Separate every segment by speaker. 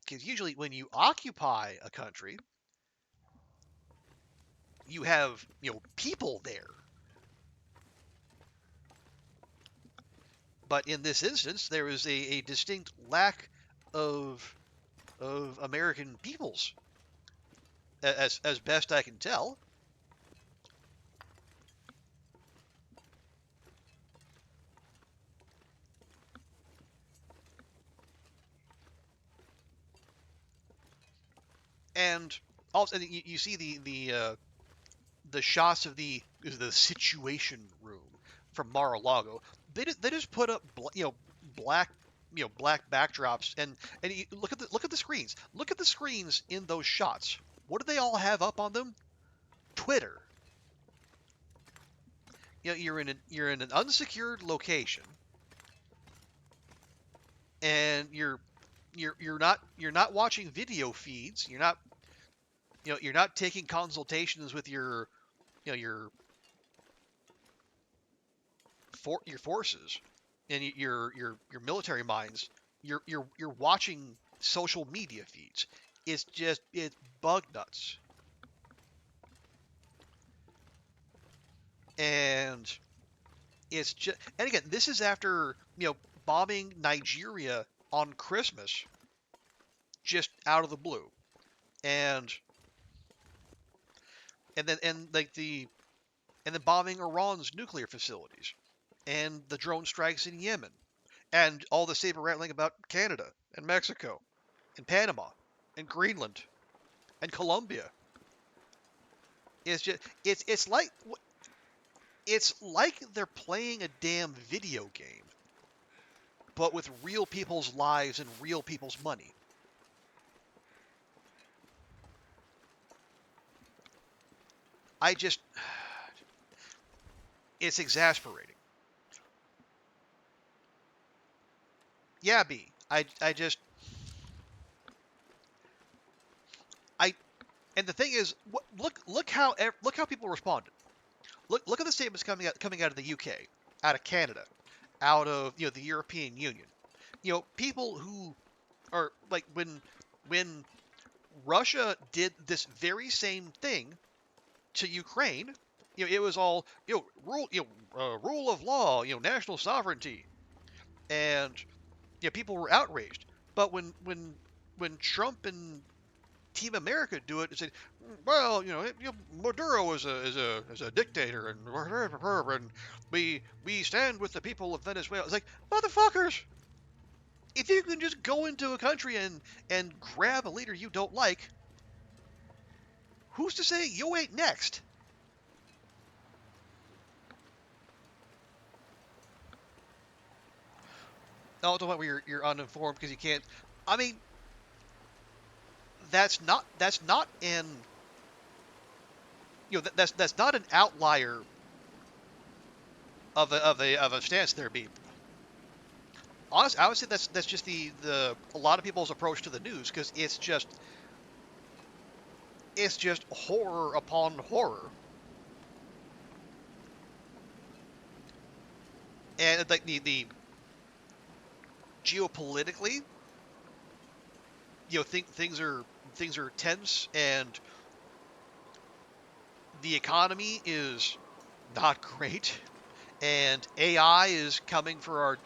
Speaker 1: Because usually when you occupy a country, you have, people there. But in this instance, there is a distinct lack of American peoples, as best I can tell. And also, you see the shots of the Situation Room from Mar-a-Lago. They just put up black black backdrops, and you look at the screens. Look at the screens in those shots. What do they all have up on them? Twitter. You're in an unsecured location, and you're not watching video feeds. You're not taking consultations with your your forces and your military minds. You're watching social media feeds. It's bug nuts. And it's just, and again, this is after bombing Nigeria on Christmas, just out of the blue, and and then bombing Iran's nuclear facilities, and the drone strikes in Yemen, and all the saber rattling about Canada and Mexico and Panama and Greenland and Colombia. It's just it's like they're playing a damn video game, but with real people's lives and real people's money. I just, it's exasperating. Yeah, B. I just, I, and the thing is, look how people responded. Look at the statements coming out of the UK, out of Canada, out of the European Union. People who are like when Russia did this very same thing to Ukraine, it was all rule of law, national sovereignty, and people were outraged. But when Trump and Team America do it and say, well, Maduro is a dictator, and we stand with the people of Venezuela. It's like, motherfuckers, if you can just go into a country and grab a leader you don't like, who's to say you ain't next? Oh, the point where you're uninformed because you can't. I mean, that's not an that's not an outlier of a stance there, be. Honestly, I would say that's just the a lot of people's approach to the news, because it's just horror upon horror. And like the geopolitically, things are tense, and the economy is not great, and AI is coming for our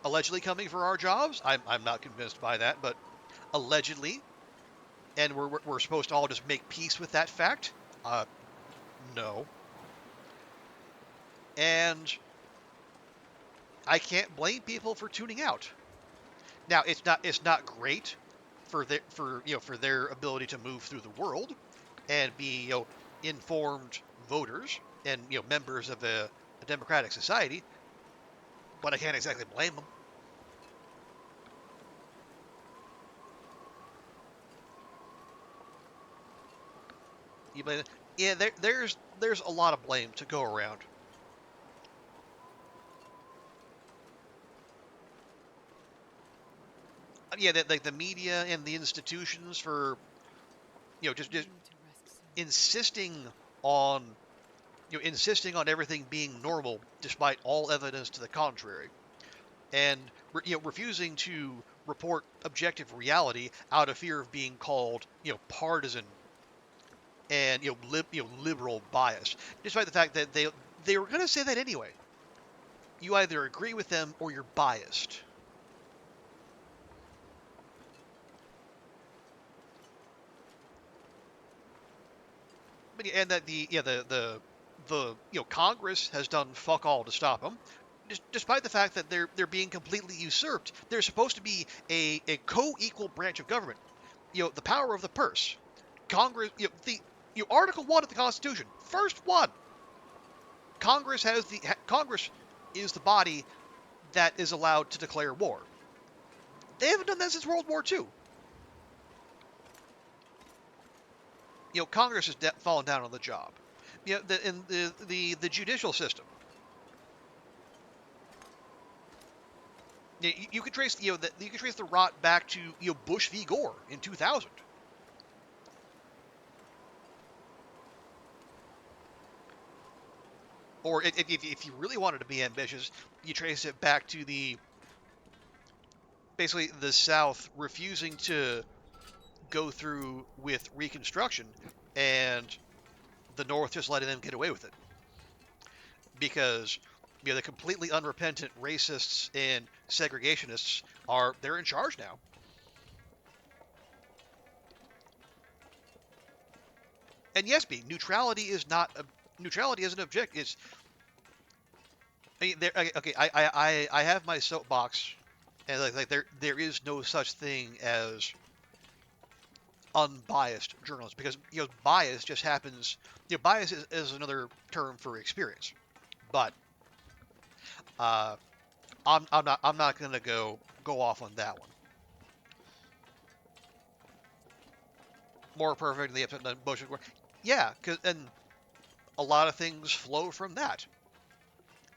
Speaker 1: allegedly coming for our jobs. I'm not convinced by that, but allegedly, and we're supposed to all just make peace with that fact. No, and I can't blame people for tuning out. Now, it's not great for their ability to move through the world and be informed voters and members of a democratic society, but I can't exactly blame them. You blame, yeah, there's a lot of blame to go around. Yeah, like the media and the institutions for just insisting on insisting on everything being normal despite all evidence to the contrary, and refusing to report objective reality out of fear of being called, partisan and liberal bias, despite the fact that they were going to say that anyway. You either agree with them or you're biased. And that the Congress has done fuck all to stop them, despite the fact that they're being completely usurped. They're supposed to be a co-equal branch of government. The power of the purse. Congress, the Article 1 of the Constitution, first one. Congress is the body that is allowed to declare war. They haven't done that since World War II. Congress has fallen down on the job. In the judicial system, you could trace the rot back to Bush v. Gore in 2000. Or if you really wanted to be ambitious, you trace it back to basically the South refusing to go through with Reconstruction, and the North just letting them get away with it. Because the completely unrepentant racists and segregationists they're in charge now. And yes, neutrality isn't objective. It's okay. I have my soapbox, and there is no such thing as unbiased journalism, because bias just happens. Bias is another term for experience, but I'm not gonna go off on that one. More perfect than the Bush. Yeah, and a lot of things flow from that.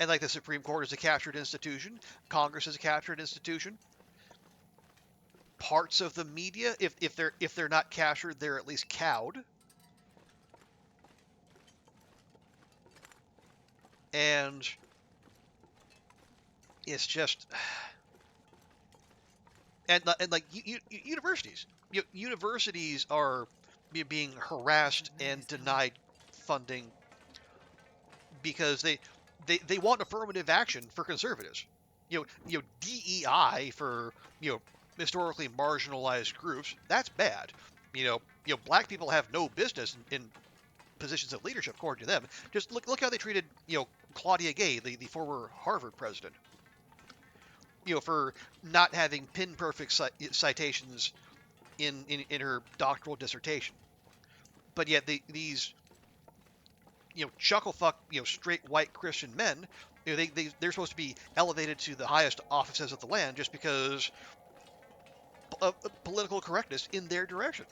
Speaker 1: And the Supreme Court is a captured institution, Congress is a captured institution. Parts of the media, if they're not captured, they're at least cowed. And it's just, and universities, universities are being harassed and denied funding because they want affirmative action for conservatives. DEI for historically marginalized groups. That's bad. Black people have no business in positions of leadership, according to them. Just look how they treated Claudia Gay, the former Harvard president. For not having pin perfect citations in her doctoral dissertation. But yet these chucklefuck straight white Christian men, they're supposed to be elevated to the highest offices of the land just because of political correctness in their direction.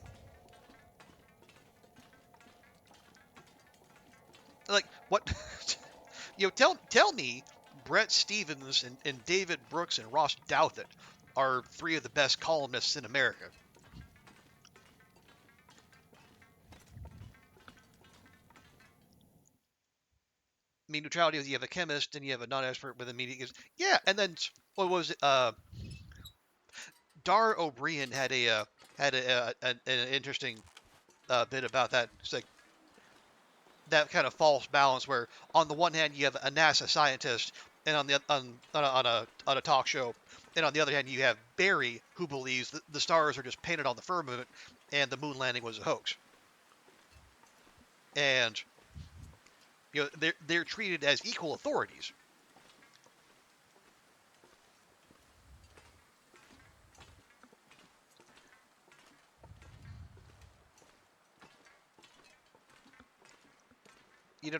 Speaker 1: What? Tell me Brett Stevens and David Brooks and Ross Douthat are three of the best columnists in America. Neutrality is you have a chemist and you have a non-expert with a media. Yeah, and then what was it? Dar O'Brien had an interesting bit about that. It's like that kind of false balance where on the one hand you have a NASA scientist and on a talk show, and on the other hand you have Barry, who believes that the stars are just painted on the firmament and the moon landing was a hoax. And they're treated as equal authorities.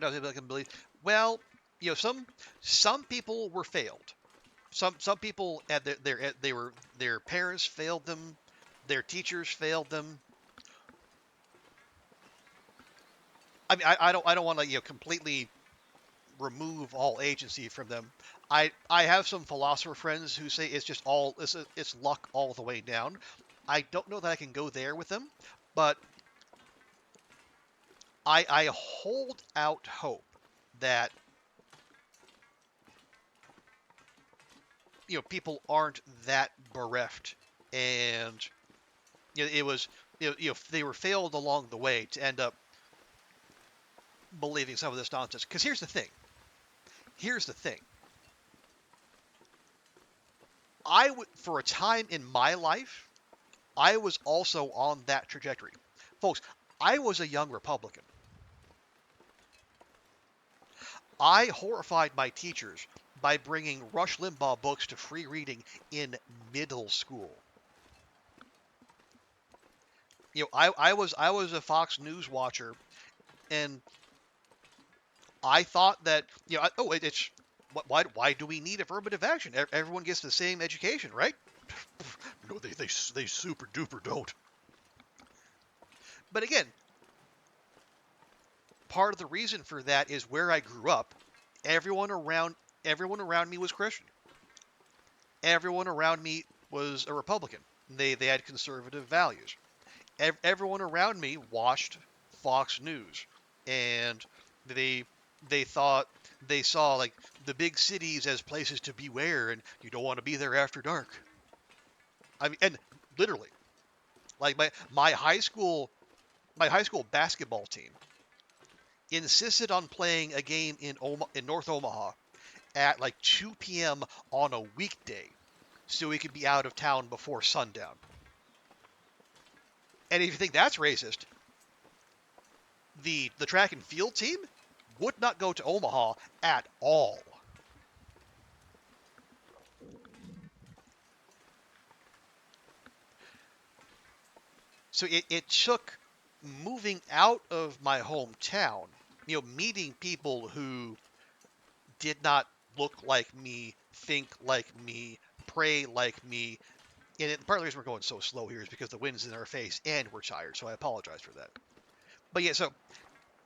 Speaker 1: How people can believe. Well, some people were failed. Some people at their parents failed them, their teachers failed them. I mean, I don't want to completely remove all agency from them. I have some philosopher friends who say it's luck all the way down. I don't know that I can go there with them, but I hold out hope that people aren't that bereft and it was they were failed along the way to end up believing some of this nonsense. Because here's the thing. For a time in my life, I was also on that trajectory, folks. I was a young Republican. I horrified my teachers by bringing Rush Limbaugh books to free reading in middle school. I was a Fox News watcher, and I thought that it's why do we need affirmative action? Everyone gets the same education, right? No, they super duper don't. But again, part of the reason for that is where I grew up. Everyone around everyone around me was Christian. Everyone around me was a Republican. They had conservative values. Everyone around me watched Fox News, and they they thought they saw like the big cities as places to beware, and you don't want to be there after dark. I mean, and literally, like my high school basketball team insisted on playing a game in North Omaha at like 2 p.m. on a weekday, so we could be out of town before sundown. And if you think that's racist, the track and field team would not go to Omaha at all. So it took moving out of my hometown, meeting people who did not look like me, think like me, pray like me. And part of the reason we're going so slow here is because the wind's in our face and we're tired, so I apologize for that. But yeah, so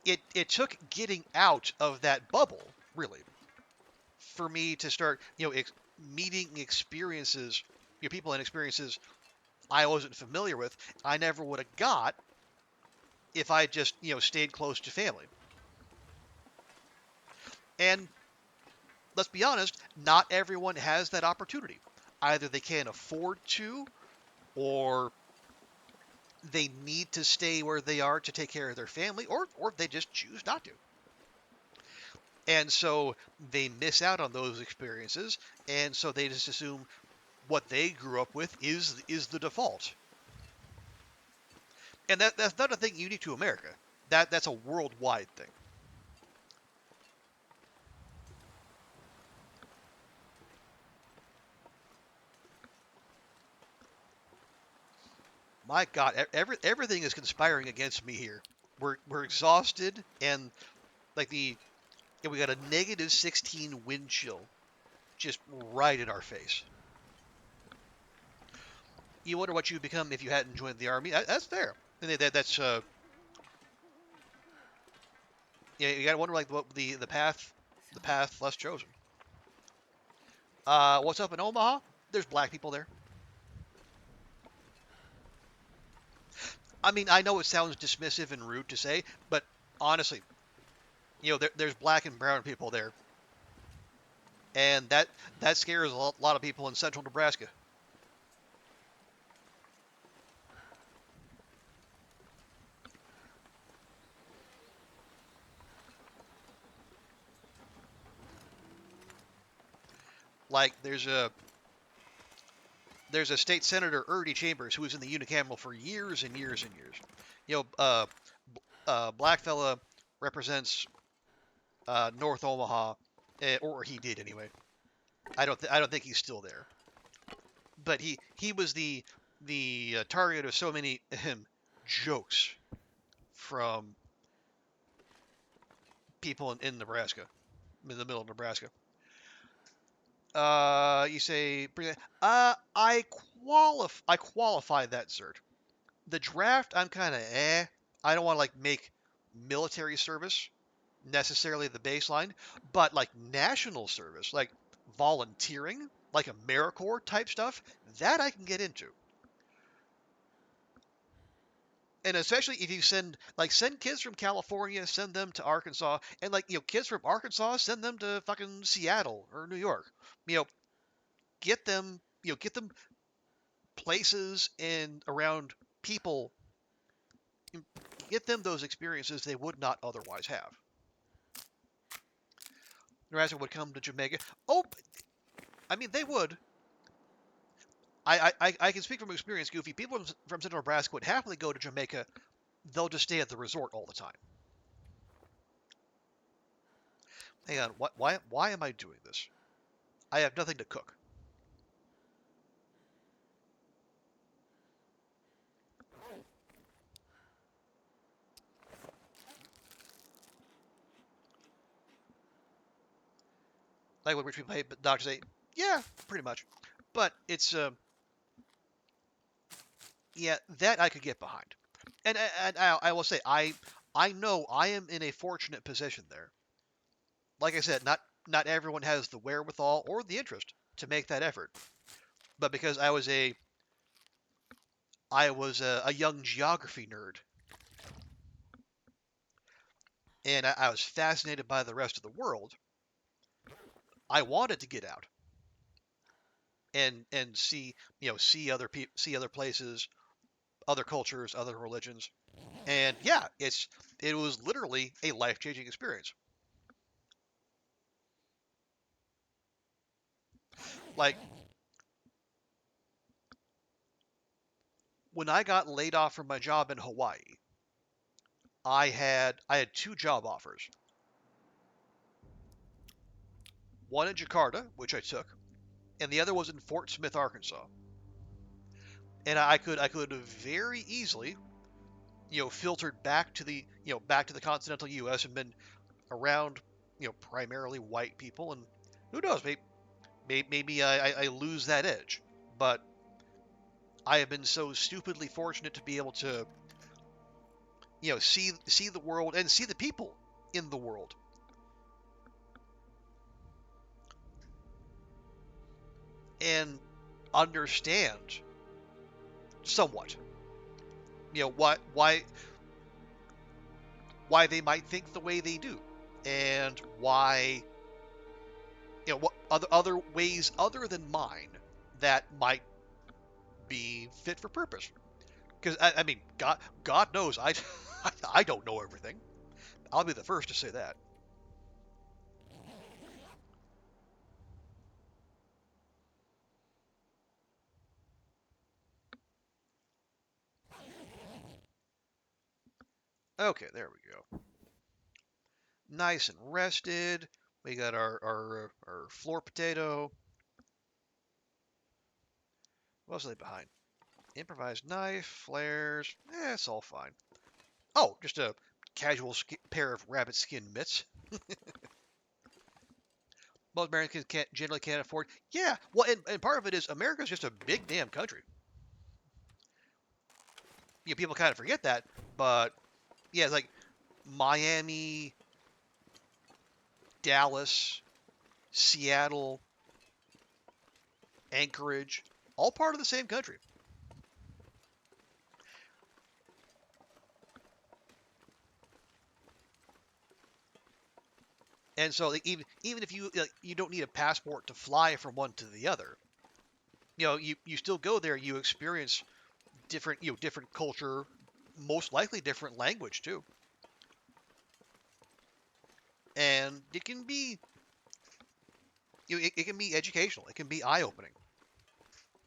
Speaker 1: it took getting out of that bubble, really, for me to start, meeting experiences, people and experiences I wasn't familiar with. I never would have got if I just, stayed close to family. And let's be honest, not everyone has that opportunity. Either they can't afford to, or they need to stay where they are to take care of their family, or they just choose not to. And so they miss out on those experiences, and so they just assume what they grew up with is the default. And that's not a thing unique to America. That's a worldwide thing. My God, everything is conspiring against me here. We're exhausted, and like we got a negative 16 wind chill just right in our face. You wonder what you'd become if you hadn't joined the army. That's fair. And that's yeah. You gotta wonder like what the path less chosen. What's up in Omaha? There's black people there. I mean, I know it sounds dismissive and rude to say, but honestly, there's black and brown people there, and that scares a lot of people in central Nebraska. Like there's a state senator, Ernie Chambers, who was in the unicameral for years and years and years. You know, black fella represents North Omaha, or he did anyway. I don't think he's still there, but he was the target of so many jokes from people in Nebraska, in the middle of Nebraska. You say, I qualify that cert. The draft, I'm kind of eh. I don't want to like make military service necessarily the baseline, but like national service, like volunteering, like AmeriCorps type stuff, that I can get into. And especially if you send kids from California, send them to Arkansas, and kids from Arkansas, send them to fucking Seattle or New York. You know, get them places and around people, get them those experiences they would not otherwise have. Nebraska would come to Jamaica. Oh, I mean, they would. I can speak from experience, Goofy. People from Central Nebraska would happily go to Jamaica. They'll just stay at the resort all the time. Hang on, why am I doing this? I have nothing to cook. Like what rich people hate, but doctors say, yeah, pretty much. But it's yeah, that I could get behind. And I will say I know I am in a fortunate position there. Like I said, not everyone has the wherewithal or the interest to make that effort. But because I was a young geography nerd, and I was fascinated by the rest of the world, I wanted to get out and see see other places, other cultures, other religions. And yeah, it was literally a life-changing experience. Like when I got laid off from my job in Hawaii, I had two job offers. One in Jakarta, which I took, and the other was in Fort Smith, Arkansas. And I could have very easily, filtered back to the continental U.S. and been around, primarily white people, and who knows, maybe I lose that edge. But I have been so stupidly fortunate to be able to, see the world and see the people in the world, and understand somewhat, why they might think the way they do, and why, what other ways other than mine that might be fit for purpose. Because I mean, God knows I don't know everything. I'll be the first to say that. Okay, there we go. Nice and rested. We got our floor potato. What else are they behind? Improvised knife, flares. It's all fine. Oh, just a casual pair of rabbit skin mitts. Most Americans generally can't afford. Yeah, well, and part of it is America's just a big damn country. People kind of forget that, but yeah, it's like Miami, Dallas, Seattle, Anchorage, all part of the same country. And so, like, even if you don't need a passport to fly from one to the other, you still go there. You experience different culture, most likely different language too, and it can be it can be educational. It can be eye opening,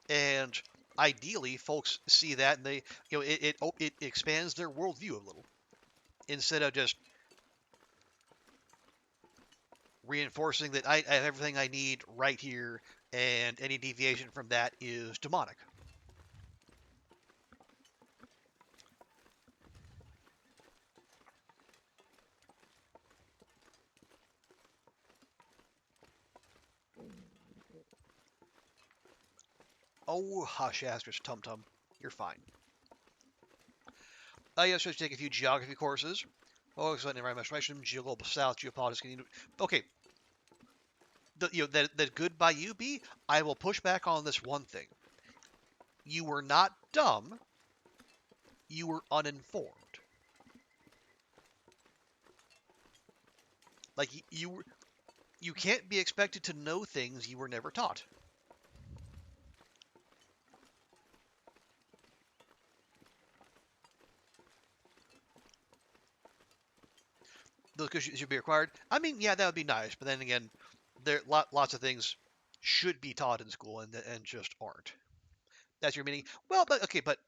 Speaker 1: and ideally, folks see that and they it expands their worldview a little instead of just reinforcing that I have everything I need right here, and any deviation from that is demonic. Oh, hush, Asterisk Tum Tum. You're fine. I also have to take a few geography courses. Oh, excellent environmental information, geoglobal south, geopolitics. Okay, that good by you, B. I will push back on this one thing. You were not dumb. You were uninformed. Like you can't be expected to know things you were never taught. those cookies should be required. I mean, yeah, that would be nice, but then again, there lots of things should be taught in school and just aren't. That's your meaning. Well, but okay, but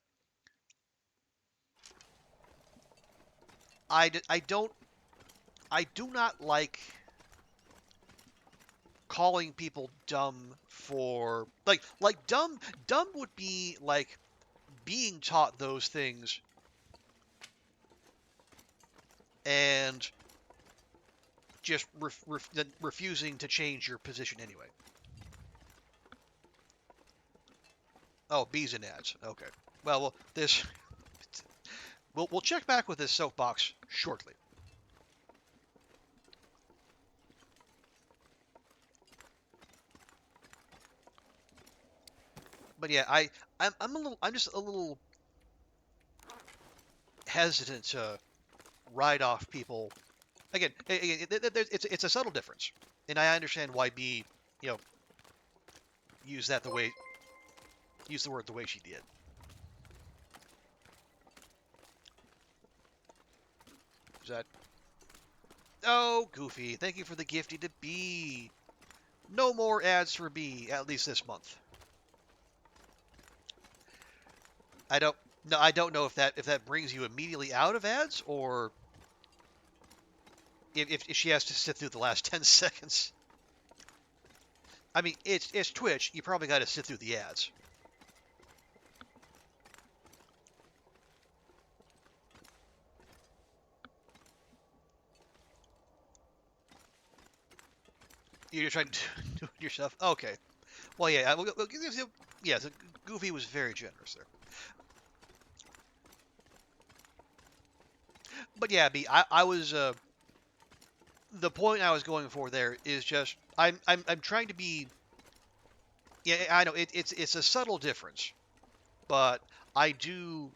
Speaker 1: I don't I do not like calling people dumb for like dumb would be like being taught those things and just refusing to change your position anyway. Oh, bees and ads. Okay. Well, this we'll check back with this soapbox shortly. But yeah, I'm just a little hesitant to write off people. Again, it's a subtle difference, and I understand why B, you know, use that the way use the word the way she did. Is that? Oh, Goofy, thank you for the gifty to B. No more ads for B, at least this month. I don't no, I don't know if that brings you immediately out of ads or if she has to sit through the last 10 seconds. I mean, it's Twitch. You probably got to sit through the ads. You're trying to do it yourself. Okay. Well, yeah. Yeah. So Goofy was very generous there. But yeah, I was the point I was going for there is just I'm trying to be. Yeah, I know it's a subtle difference, but I do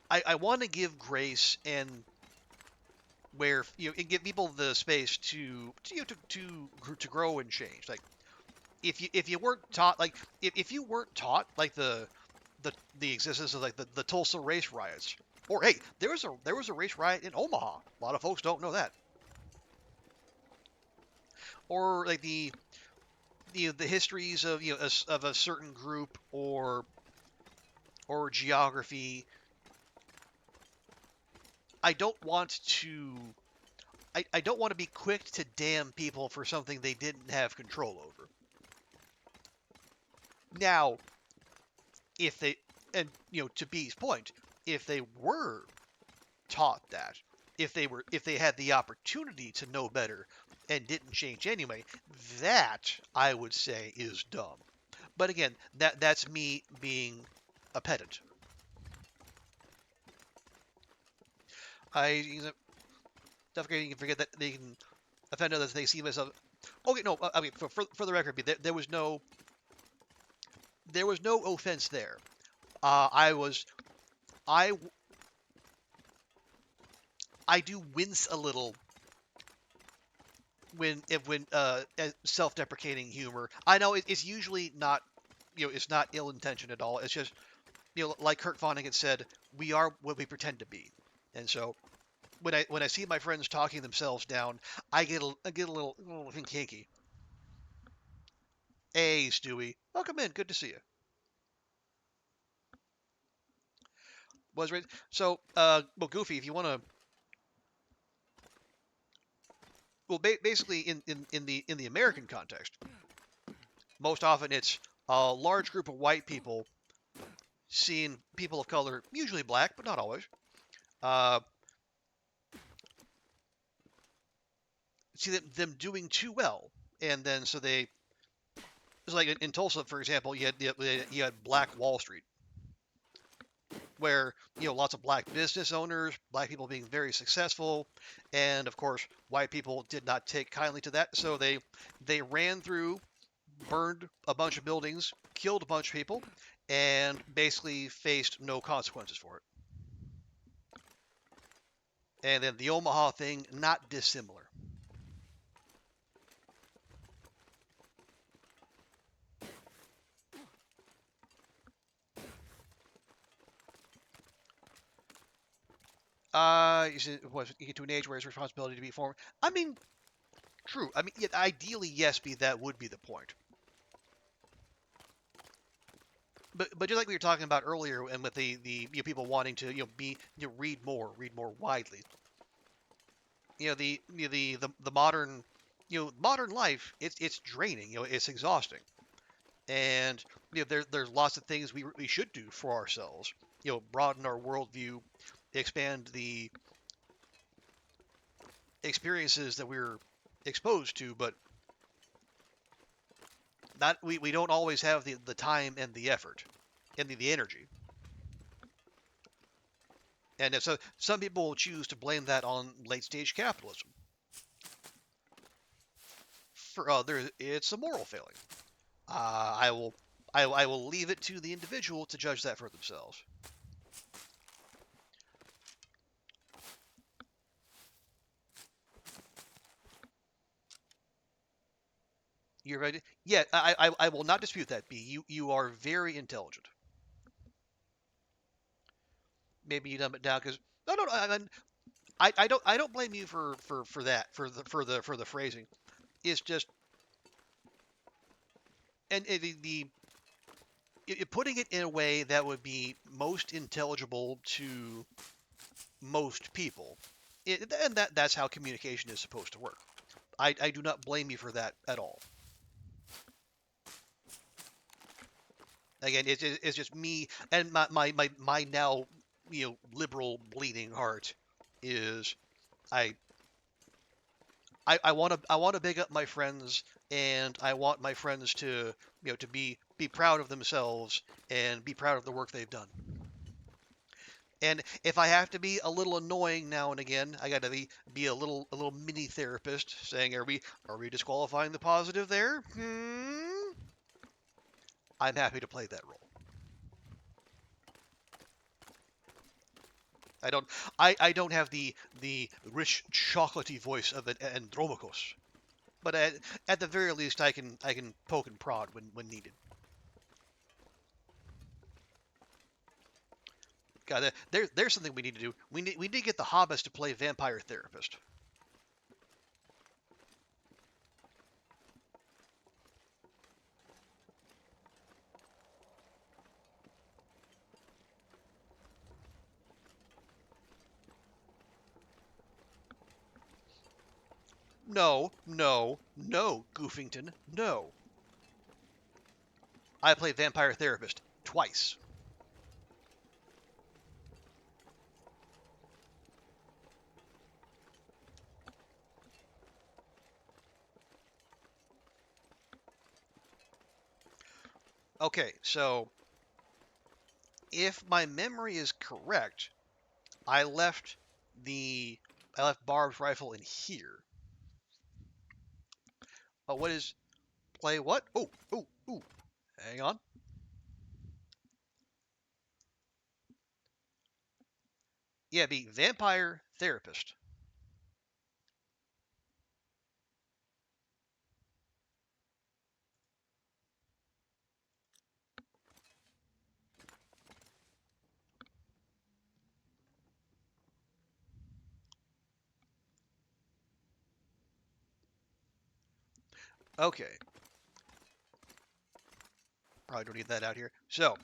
Speaker 1: I want to give grace and where and give people the space to grow and change. Like if you weren't taught if you weren't taught like the existence of like the Tulsa race riots, or hey, there was a race riot in Omaha. A lot of folks don't know that. Or like the histories of of a certain group or geography. I don't want to I don't want to be quick to damn people for something they didn't have control over. Now, if they and to B's point, if they were taught that, if they had the opportunity to know better and didn't change anyway, that I would say is dumb. But again, that's me being a pedant. I definitely can forget that they can offend others. They see myself. Okay, no. I mean, for the record, there was no offense there. I was I I do wince a little when self-deprecating humor. I know it's usually not it's not ill-intentioned at all. It's just like Kurt Vonnegut said, we are what we pretend to be, and so when I see my friends talking themselves down, I get a little kinky. Hey, Stewie, welcome in. Good to see you. Was right. So, well, Goofy, if you want to, well, basically in the American context, most often it's a large group of white people seeing people of color, usually black, but not always, uh, see them doing too well, and then so they it's like in Tulsa, for example, you had Black Wall Street, where lots of black business owners, black people being very successful, and of course white people did not take kindly to that, so they ran through, burned a bunch of buildings, killed a bunch of people, and basically faced no consequences for it. And then the Omaha thing, not dissimilar. You get to an age where it's responsibility to be formed. I mean, true. I mean, yeah, ideally, yes, that would be the point. But just like we were talking about earlier, and with the people wanting to read more widely. The modern modern life, it's draining. It's exhausting, and there's lots of things we should do for ourselves. Broaden our worldview, expand the experiences that we're exposed to, but not we don't always have the time and the effort and the energy. And so some people will choose to blame that on late stage capitalism. For others, it's a moral failing. I will I will leave it to the individual to judge that for themselves. You're right. Yeah, I will not dispute that. B, you are very intelligent. Maybe you dumb it down because no, I don't blame you for that for the phrasing. It's just and putting it in a way that would be most intelligible to most people. And that's how communication is supposed to work. I do not blame you for that at all. Again, it's just me and my now liberal bleeding heart is I I want to big up my friends, and I want my friends to to be proud of themselves and be proud of the work they've done. And if I have to be a little annoying now and again, I got to be a little mini therapist saying, are we disqualifying the positive there? I'm happy to play that role. I don't I don't have the rich chocolatey voice of an Andromachus, but at the very least I can poke and prod when needed. God, there's something we need to do. We need to get the hobbits to play vampire therapist. No, no, no, Goofington, no. I played vampire therapist twice. Okay, so if my memory is correct, I left the I left Barb's rifle in here. Oh, what is play what? Oh, oh, oh. Hang on. Yeah, be vampire therapist. Okay, probably don't need that out here. So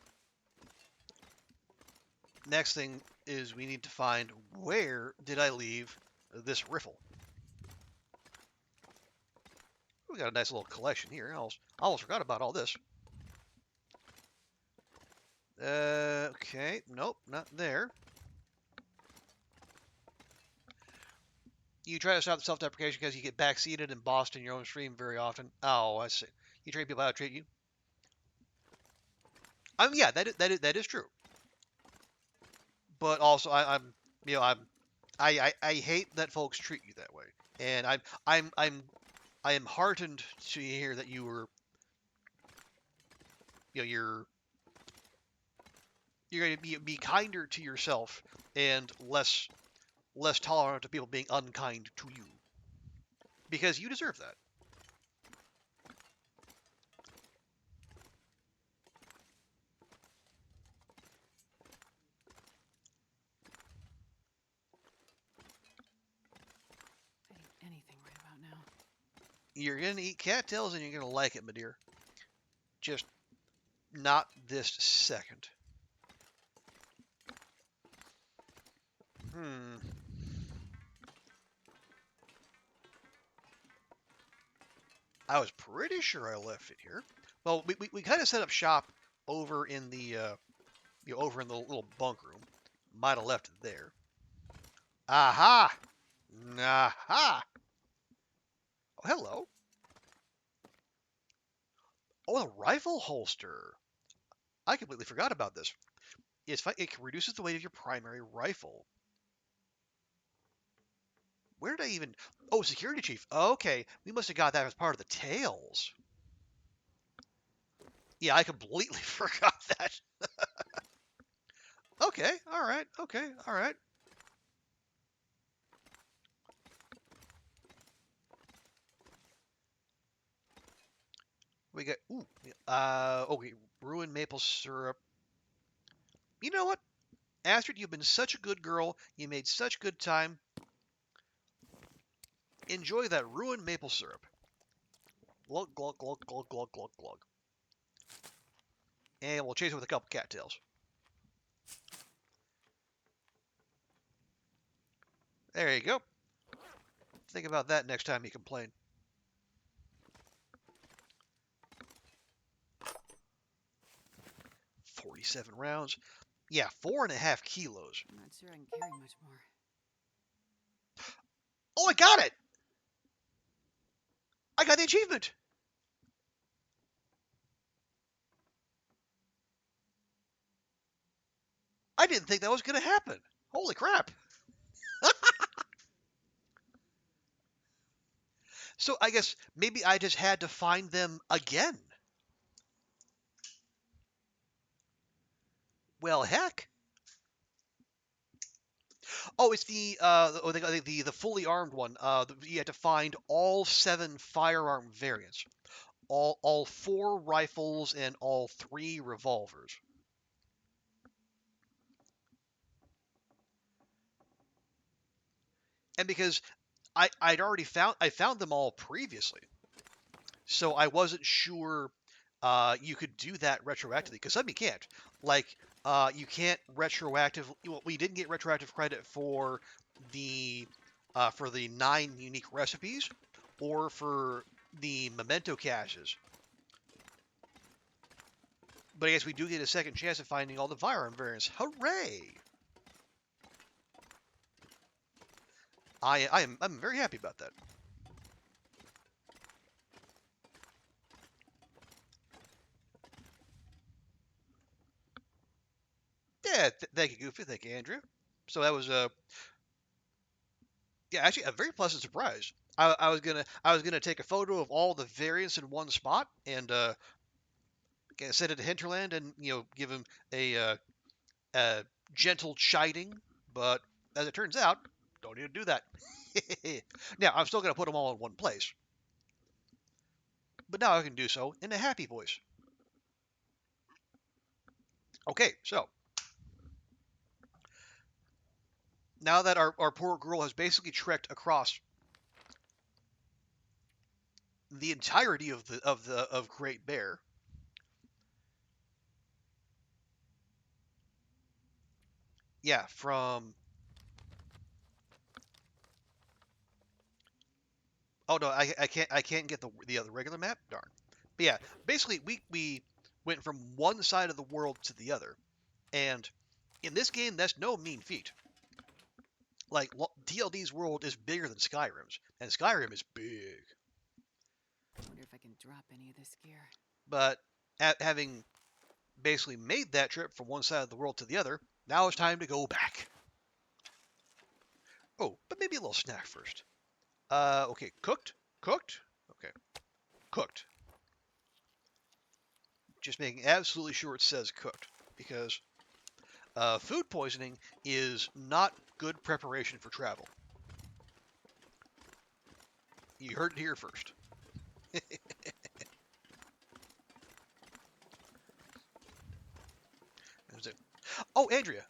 Speaker 1: next thing is we need to find where did I leave this riffle. We got a nice little collection here. I almost forgot about all this. Okay, nope, not there. You try to stop the self-deprecation because you get backseated and bossed in your own stream very often. Oh, I see. You treat people how to treat you. Yeah, that is true. But also, I'm you know I hate that folks treat you that way, and I am heartened to hear that you're going to be kinder to yourself and less tolerant of people being unkind to you because you deserve that. You're gonna eat cattails and you're gonna like it, my dear. Just not this second. I was pretty sure I left it here. Well, we kind of set up shop over in the over in the little bunk room. Might have left it there. Aha! Aha! Oh, hello. Oh, the rifle holster. I completely forgot about this. It reduces the weight of your primary rifle. Where did I even... Oh, security chief. Okay, we must have got that as part of the tails. Yeah, I completely forgot that. Okay, alright, okay, alright. We got... Ooh, okay, ruined maple syrup. You know what? Astrid, you've been such a good girl. You made such good time. Enjoy that ruined maple syrup. Glug, glug, glug, glug, glug, glug, glug. And we'll chase it with a couple cattails. There you go. Think about that next time you complain. $47 rounds. Yeah, 4.5 kilos.
Speaker 2: I'm not sure I can carry much more.
Speaker 1: Oh, I got it! I got the achievement! I didn't think that was going to happen. Holy crap. So I guess maybe I just had to find them again. Well, heck. Oh, it's the fully armed one. You had to find all 7 firearm variants, all 4 rifles and all 3 revolvers. And because I found them all previously, so I wasn't sure you could do that retroactively, because some you can't. Like, you can't retroactive. Well, we didn't get retroactive credit for the 9 unique recipes, or for the memento caches. But I guess we do get a second chance at finding all the firearm variants. Hooray! I'm very happy about that. Yeah, thank you, Goofy. Thank you, Andrew. So that was yeah, actually a very pleasant surprise. I was gonna take a photo of all the variants in one spot and send it to Hinterland and give him a gentle chiding, but as it turns out, don't need to do that. Now I'm still gonna put them all in one place, but now I can do so in a happy voice. Okay, so now that our poor girl has basically trekked across the entirety of Great Bear. Yeah, from... Oh no, I can't get the other regular map. Darn. But yeah, basically we went from one side of the world to the other, and in this game that's no mean feat. Like, DLD's world is bigger than Skyrim's, and Skyrim is big.
Speaker 2: I wonder if I can drop any of this gear.
Speaker 1: But having basically made that trip from one side of the world to the other, now it's time to go back. Oh, but maybe a little snack first. Okay, cooked? Cooked? Okay. Cooked. Just making absolutely sure it says cooked, because food poisoning is not good preparation for travel. You heard it here first. Oh, Andrea,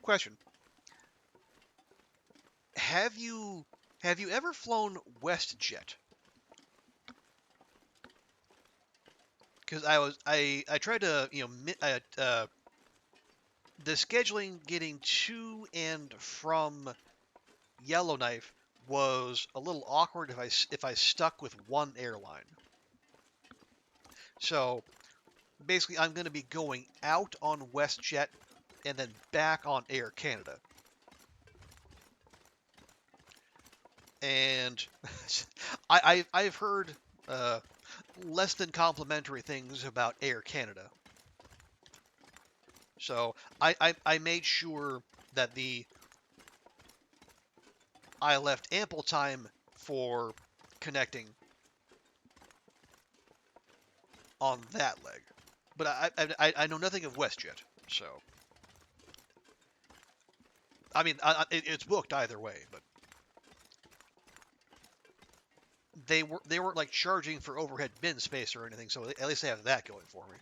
Speaker 1: question. Have you ever flown WestJet? because I tried to the scheduling getting to and from Yellowknife was a little awkward if I stuck with one airline. So basically, I'm going to be going out on WestJet and then back on Air Canada. And I've heard uh, less than complimentary things about Air Canada. So I made sure that I left ample time for connecting on that leg. But I know nothing of WestJet, so I mean it's booked either way. But they weren't like charging for overhead bin space or anything, so at least they have that going for me.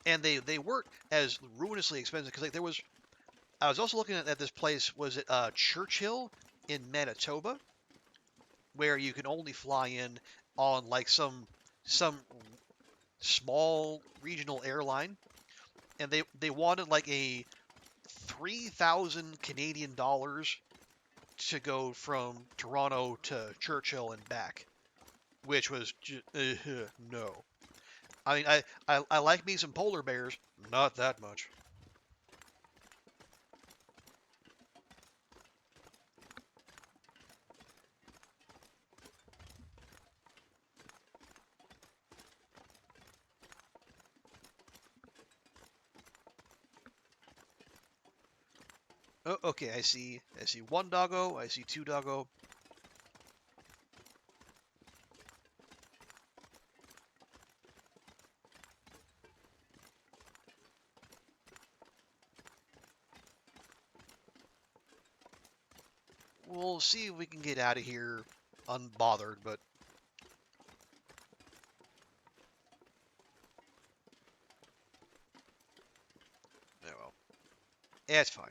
Speaker 1: And they weren't as ruinously expensive because like there was. I was also looking at this place. Was it Churchill in Manitoba, where you can only fly in on like some small regional airline, and they wanted like a 3,000 Canadian dollars to go from Toronto to Churchill and back, which was just, no. I mean, I like me some polar bears, not that much. Oh, okay, I see one doggo, I see two doggo. We'll see if we can get out of here unbothered, but oh well. Yeah, it's fine.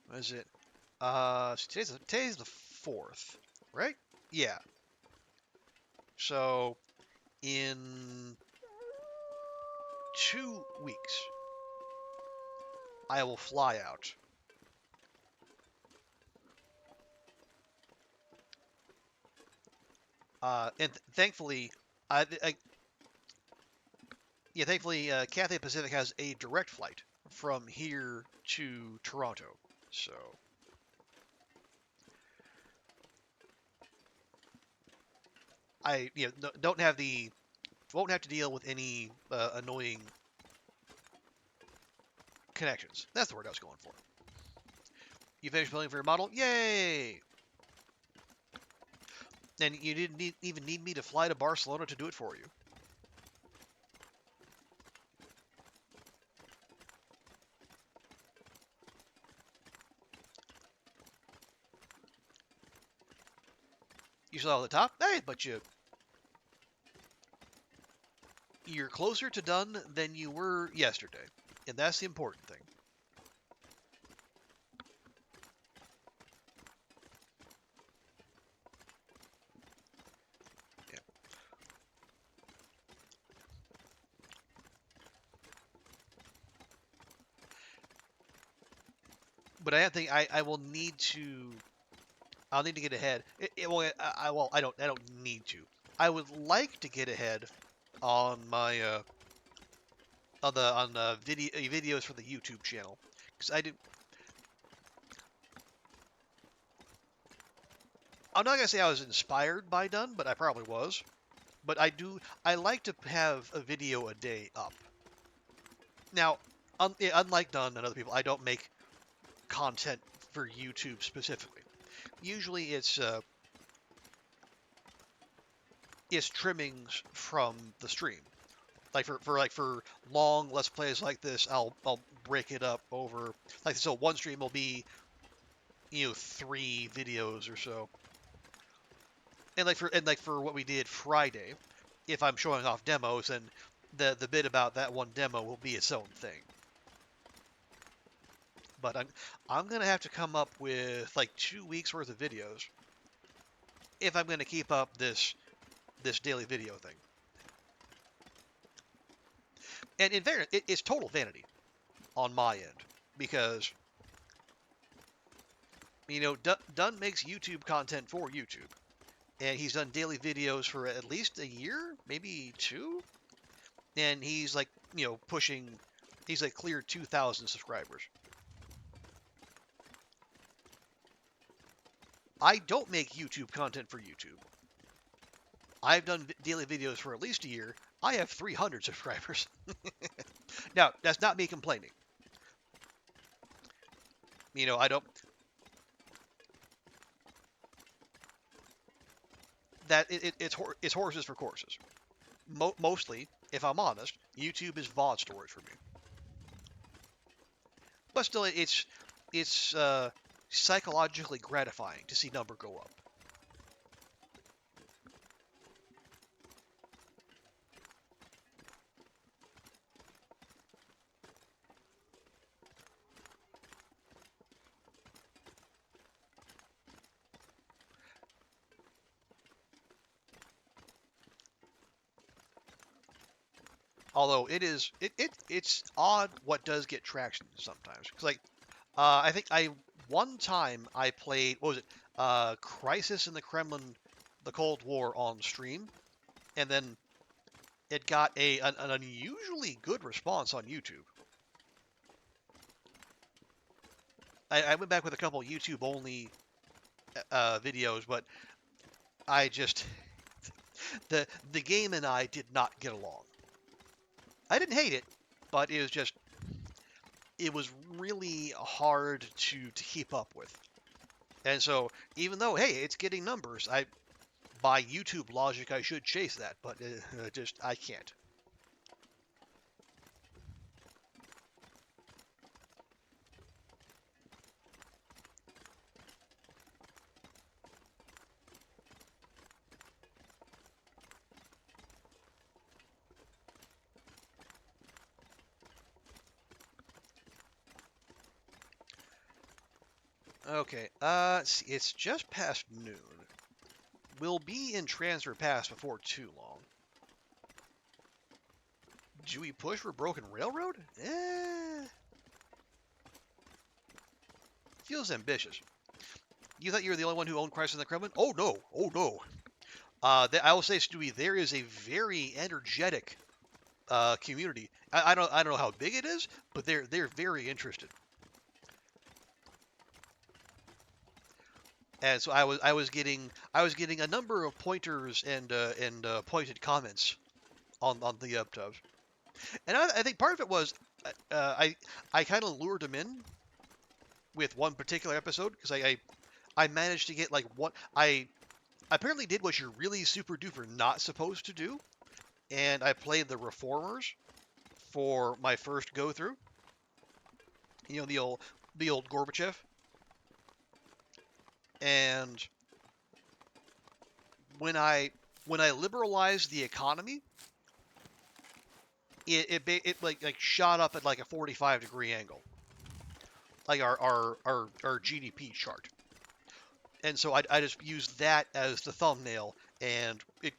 Speaker 1: What is it? So today's the 4th, right? Yeah. So in 2 weeks, I will fly out. And thankfully, thankfully, Cathay Pacific has a direct flight from here to Toronto. So I don't have won't have to deal with any annoying connections. That's the word I was going for. You finished building for your model? Yay! And you didn't even need me to fly to Barcelona to do it for you. You saw the top? Hey, but you're closer to done than you were yesterday. And that's the important thing. Yeah. But I think I will need to. I'll need to get ahead. I don't need to. I would like to get ahead on my on the videos for the YouTube channel because I do. I'm not gonna say I was inspired by Dunn, but I probably was. But I do. I like to have a video a day up. Now, unlike Dunn and other people, I don't make content for YouTube specifically. Usually, it's trimmings from the stream. Like for long let's plays like this, I'll break it up over like so one stream will be 3 videos or so. And like for what we did Friday, if I'm showing off demos, then the bit about that one demo will be its own thing. But I'm gonna have to come up with like 2 weeks worth of videos if I'm gonna keep up this daily video thing. And in fairness, it's total vanity on my end because Dunn makes YouTube content for YouTube, and he's done daily videos for at least a year, maybe two, and he's like pushing, he's like cleared 2,000 subscribers. I don't make YouTube content for YouTube. I've done daily videos for at least a year. I have 300 subscribers. Now, that's not me complaining. I don't. It's horses for courses. Mostly, if I'm honest, YouTube is VOD storage for me. But still, it's psychologically gratifying to see number go up. Although it's odd what does get traction sometimes. Cause like I think one time I played, what was it, Crisis in the Kremlin, the Cold War on stream, and then it got an unusually good response on YouTube. I went back with a couple YouTube only videos, but I just the game and I did not get along. I didn't hate it, but it was really hard to keep up with. And so even though hey, it's getting numbers, by YouTube logic I should chase that, but I can't. Okay, it's just past noon. We'll be in Transfer Pass before too long. Do we push for Broken Railroad? Feels ambitious. You thought you were the only one who owned Crisis in the Kremlin? Oh no, oh no. I will say, Stewie, there is a very energetic community. I don't know how big it is, but they're very interested. And so I was getting a number of pointers and pointed comments on the tubs, and I think part of it was I kind of lured them in with one particular episode because I managed to get like what I apparently did what you're really super duper not supposed to do, and I played the Reformers for my first go through. The old Gorbachev. And when I liberalized the economy, it like shot up at like a 45-degree angle, like our GDP chart. And so I just used that as the thumbnail, and it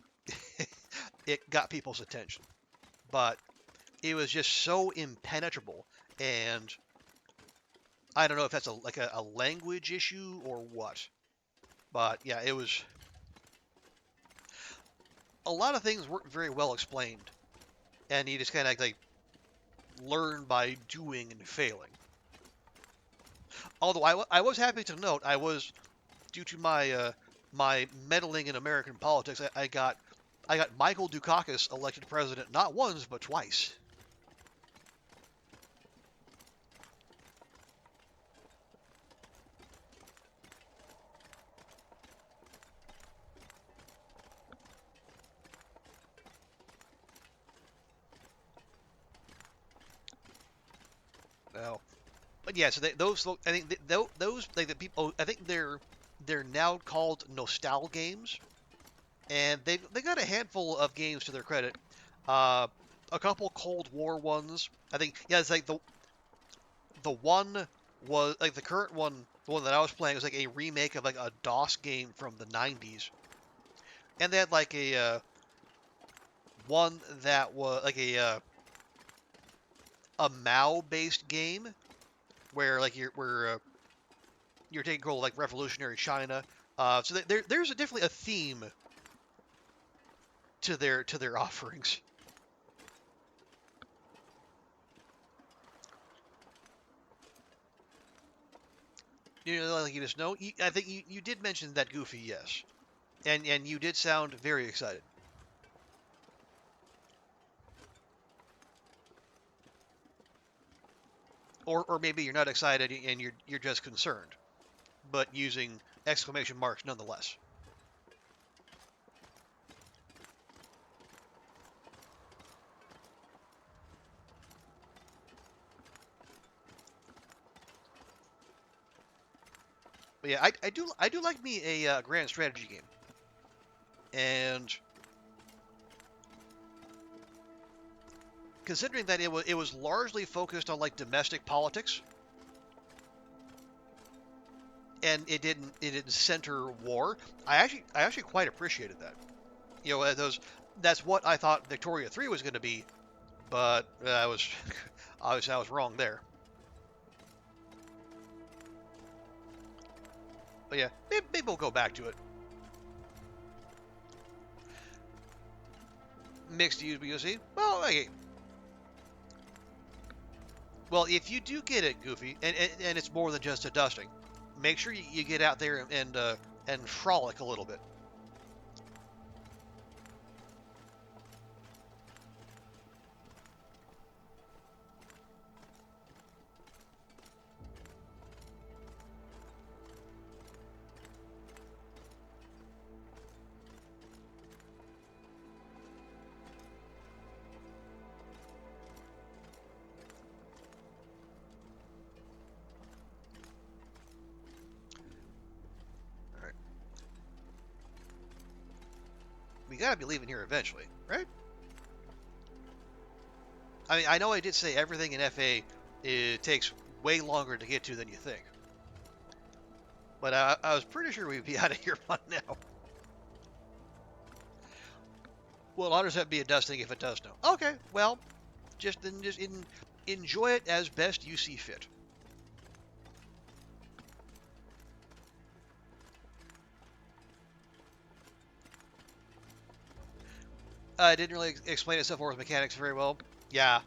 Speaker 1: it got people's attention. But it was just so impenetrable, and I don't know if that's a language issue or what. But yeah, it was. A lot of things weren't very well explained, and you just kind of like learn by doing and failing. Although I was happy to note, due to my my meddling in American politics, I got Michael Dukakis elected president not once but twice. Well, but yeah, so those I think those like the people I think they're now called Nostal games, and they got a handful of games to their credit. A couple Cold War ones. I think yeah, it's like the one was like the current one, the one that I was playing was like a remake of like a DOS game from the 90s, and they had like a one that was like a Mao-based game where like you're taking control of like revolutionary China. So there's definitely a theme to their offerings. You know, like you just know. I think you did mention that Goofy, yes, and you did sound very excited. Or maybe you're not excited and you're just concerned, but using exclamation marks nonetheless. But yeah, I do like me a grand strategy game, and considering that it was largely focused on like domestic politics, and it didn't center war. I actually quite appreciated that. You know, that's what I thought Victoria 3 was going to be, but I was obviously I was wrong there. But yeah, maybe we'll go back to it. Mixed use BOC. Well, okay. Well, if you do get it, Goofy, and it's more than just a dusting, make sure you get out there and frolic a little bit. All right, we gotta be leaving here eventually, right? I mean, I know I did say everything in FA it takes way longer to get to than you think, but I was pretty sure we'd be out of here by now. Well, I'll just be a dusting if it does snow. Okay, well, just enjoy it as best you see fit. I didn't really explain itself or its mechanics very well. Yeah,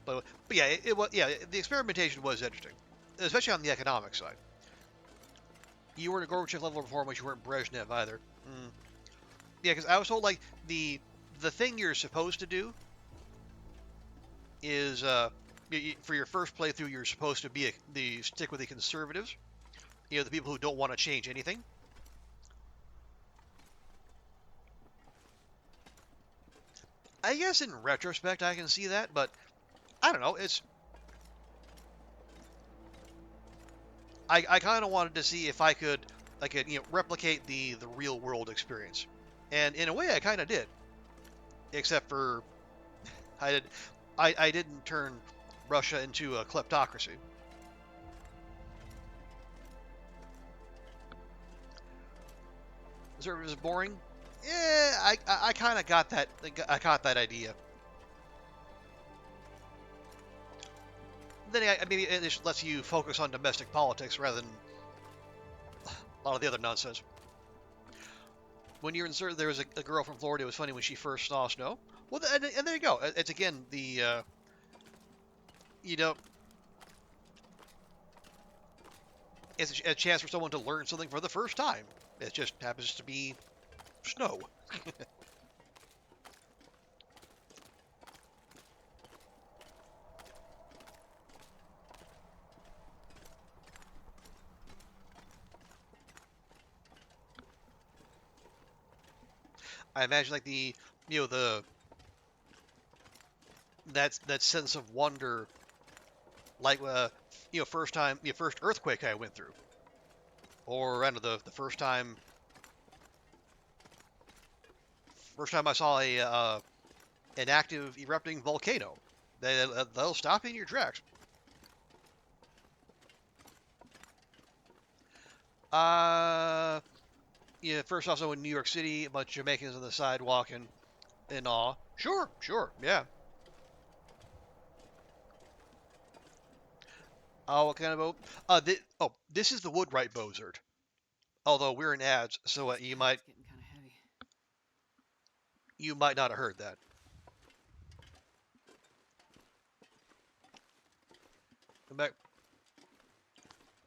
Speaker 1: but yeah, it was yeah. The experimentation was interesting, especially on the economic side. You weren't a Gorbachev level performance. You weren't Brezhnev either. Mm. Yeah, because I was told like the thing you're supposed to do is for your first playthrough you're supposed to be the stick with the conservatives. You know, the people who don't want to change anything. I guess in retrospect I can see that, but I don't know. I kind of wanted to see if I could replicate the real world experience, and in a way I kind of did, except for I did I didn't turn Russia into a kleptocracy. Conservatives boring. Yeah, I kind of got that. I caught that idea. Then maybe it just lets you focus on domestic politics rather than a lot of the other nonsense. When you're in Surrey, there was a girl from Florida. It was funny when she first saw snow. Well, and there you go. It's again you know, it's a chance for someone to learn something for the first time. It just happens to be snow. I imagine like the that sense of wonder, like first earthquake I went through, or I don't know, the first time I saw a an active erupting volcano. They'll stop you in your tracks. Yeah, first also in New York City, a bunch of Jamaicans on the sidewalk and all. Sure, sure, yeah. Oh, what kind of boat? This is the Woodwright Bozard. Although we're in ads, so
Speaker 2: This
Speaker 1: you might
Speaker 2: pad's getting kind of heavy.
Speaker 1: you might not have heard that. Come back.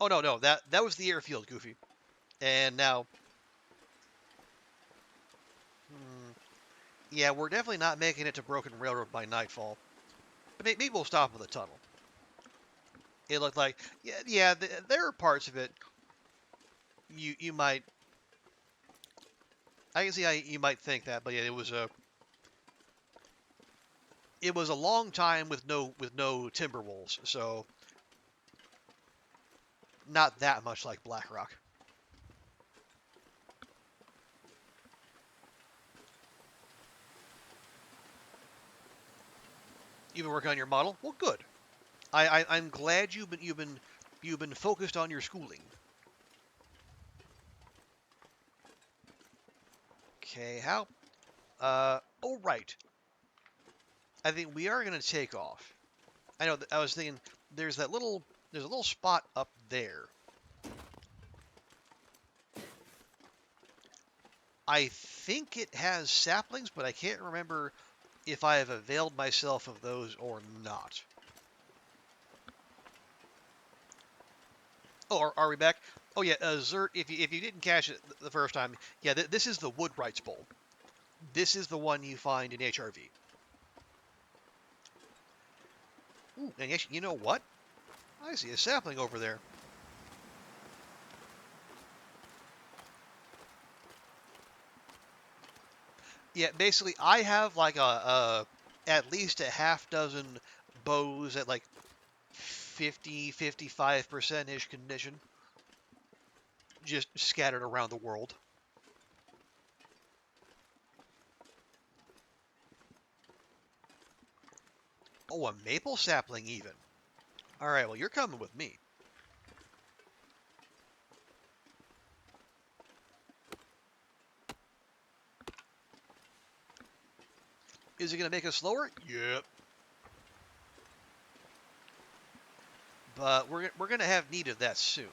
Speaker 1: Oh no, that was the airfield, Goofy. And now, hmm, yeah, we're definitely not making it to Broken Railroad by nightfall. But maybe we'll stop in the tunnel. It looked like, there are parts of it you might. I can see how you might think that, but yeah, it was a long time with no timber wolves, so not that much like Black Rock. You've been working on your model? Well, good. I'm glad you've been focused on your schooling. Okay, how? Oh right. I think we are gonna take off. I know. I was thinking there's a little spot up there. I think it has saplings, but I can't remember if I have availed myself of those or not. Oh, are we back? Oh yeah, Zert. If you didn't catch it the first time, yeah, this is the Woodwright's Bowl. This is the one you find in HRV. Ooh, and actually, you know what? I see a sapling over there. Yeah, basically, I have like a at least a half dozen bows at like 50, 55% ish condition, just scattered around the world. Oh, a maple sapling even. All right, well, you're coming with me. Is it going to make us slower? Yep. But we're going to have need of that soon.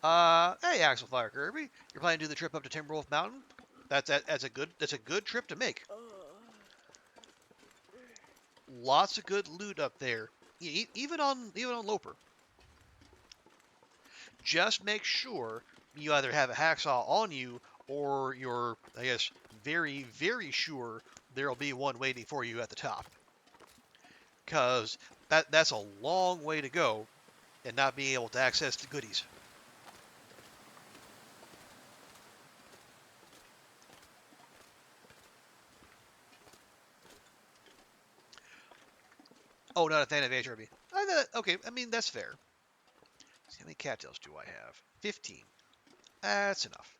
Speaker 1: Hey, Axel Fire Kirby, you're planning to do the trip up to Timberwolf Mountain? That's a good trip to make. Lots of good loot up there, even on Loper. Just make sure you either have a hacksaw on you or you're, I guess, very, very sure there'll be one waiting for you at the top. Because that's a long way to go and not being able to access the goodies. Oh, not a fan of HRB. Okay, I mean, that's fair. How many cattails do I have? 15. That's enough.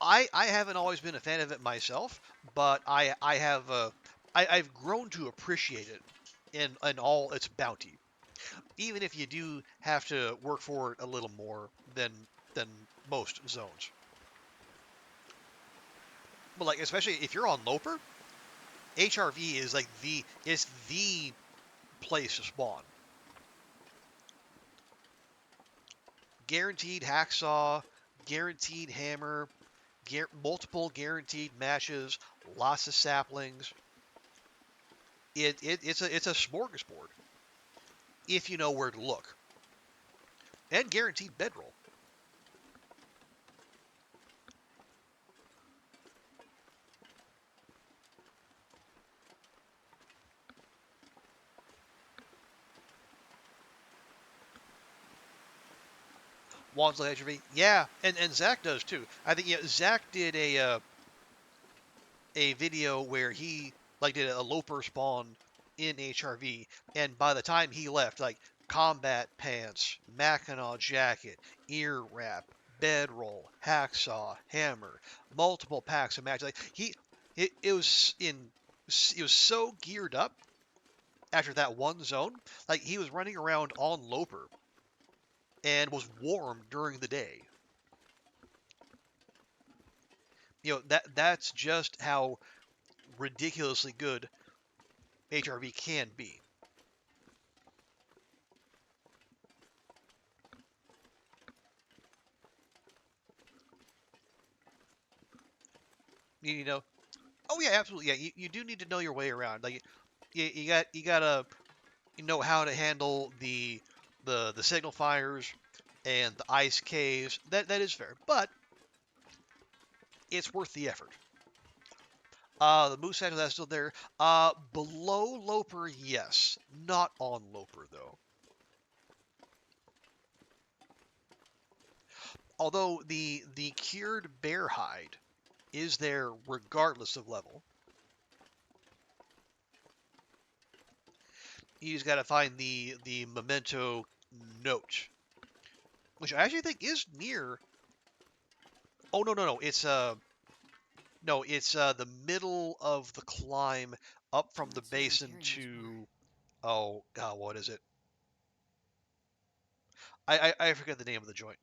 Speaker 1: I haven't always been a fan of it myself, but I've grown to appreciate it in all its bounty. Even if you do have to work for it a little more than most zones. But like especially if you're on Loper, HRV is like the place to spawn. Guaranteed hacksaw, guaranteed hammer, multiple guaranteed matches, lots of saplings. It's a smorgasbord if you know where to look, and guaranteed bedroll. Wands like HRV, yeah, and Zach does too. I think Zach did a video where he like did a Loper spawn in HRV, and by the time he left, like combat pants, Mackinaw jacket, ear wrap, bedroll, hacksaw, hammer, multiple packs of matches. Like it was so geared up after that one zone. Like he was running around on Loper and was warm during the day. That's just how ridiculously good HRV can be. You know, oh yeah, absolutely, yeah. You do need to know your way around. Like you gotta know how to handle the signal fires and the ice caves. That is fair, but it's worth the effort. The moose head that's still there. Below Loper, yes, not on Loper though. Although the cured bear hide is there regardless of level. You just got to find the memento note, which I actually think is near. Oh no, it's no, it's the middle of the climb up from the
Speaker 2: Not sure I'm
Speaker 1: basin
Speaker 2: caring much more.
Speaker 1: to. Oh God, what is it? I forget the name of the joint.